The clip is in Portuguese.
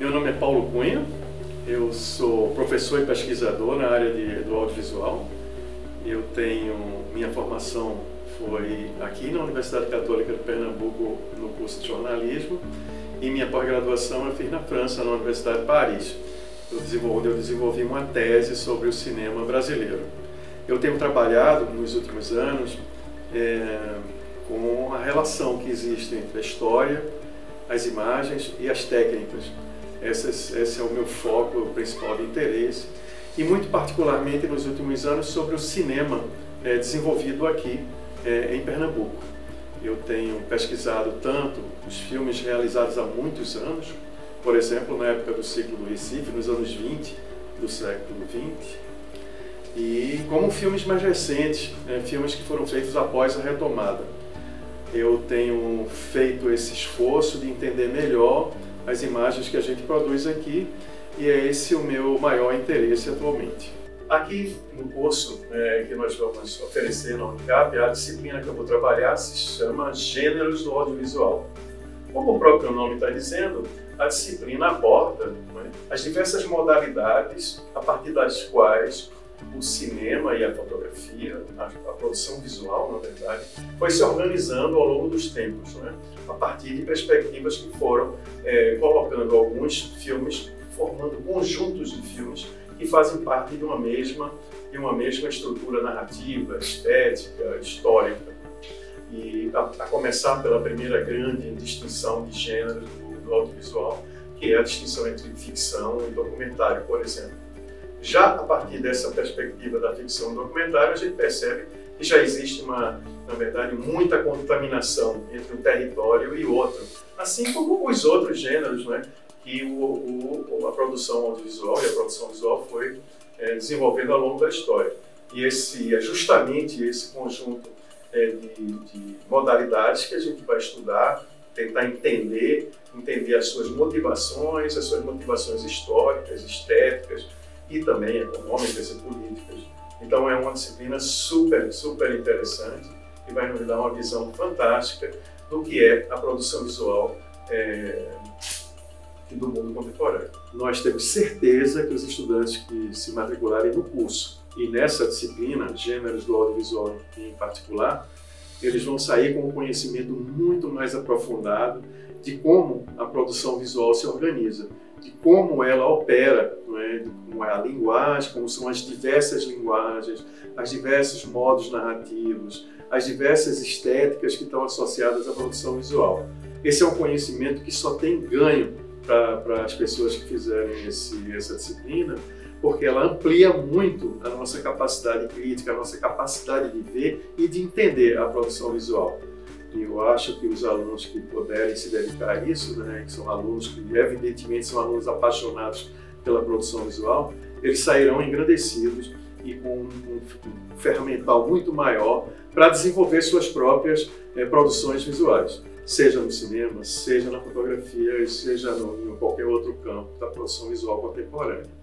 Meu nome é Paulo Cunha, eu sou professor e pesquisador na área do audiovisual. Minha formação foi aqui na Universidade Católica de Pernambuco no curso de jornalismo e minha pós-graduação eu fiz na França, na Universidade de Paris. Eu desenvolvi uma tese sobre o cinema brasileiro. Eu tenho trabalhado nos últimos anos com a relação que existe entre a história, as imagens e as técnicas. Esse é o meu foco, o principal de interesse, e muito particularmente nos últimos anos sobre o cinema desenvolvido aqui em Pernambuco. Eu tenho pesquisado tanto os filmes realizados há muitos anos, por exemplo, na época do ciclo do Recife, nos anos 20 do século XX, e como filmes mais recentes, filmes que foram feitos após a retomada. Eu tenho feito esse esforço de entender melhor as imagens que a gente produz aqui, e é esse o meu maior interesse atualmente. Aqui no curso que nós vamos oferecer na Unicap, a disciplina que eu vou trabalhar se chama Gêneros do Audiovisual. Como o próprio nome está dizendo, a disciplina aborda as diversas modalidades a partir das quais o cinema e a fotografia, a produção visual, na verdade, foi se organizando ao longo dos tempos, a partir de perspectivas que foram colocando alguns filmes, formando conjuntos de filmes que fazem parte de uma mesma estrutura narrativa, estética, histórica. E a começar pela primeira grande distinção de gêneros do audiovisual, que é a distinção entre ficção e documentário, por exemplo. Já a partir dessa perspectiva da ficção e documentário, a gente percebe que já existe na verdade, muita contaminação entre um território e outro, assim como os outros gêneros, que a produção audiovisual e a produção visual foi desenvolvendo ao longo da história. E é justamente esse conjunto de modalidades que a gente vai estudar, tentar entender as suas motivações históricas, estéticas, e também econômicas e políticas. Então é uma disciplina super interessante e vai nos dar uma visão fantástica do que é a produção visual do mundo contemporâneo. Nós temos certeza que os estudantes que se matricularem no curso e nessa disciplina, Gêneros do Audiovisual em particular, eles vão sair com um conhecimento muito mais aprofundado de como a produção visual se organiza, de como ela opera, de como é a linguagem, como são as diversas linguagens, os diversos modos narrativos, as diversas estéticas que estão associadas à produção visual. Esse é um conhecimento que só tem ganho para as pessoas que fizerem essa disciplina, porque ela amplia muito a nossa capacidade crítica, a nossa capacidade de ver e de entender a produção visual. E eu acho que os alunos que puderem se dedicar a isso, que são alunos que evidentemente são alunos apaixonados pela produção visual, eles sairão engrandecidos e com um ferramental muito maior para desenvolver suas próprias produções visuais, seja no cinema, seja na fotografia, seja em qualquer outro campo da produção visual contemporânea.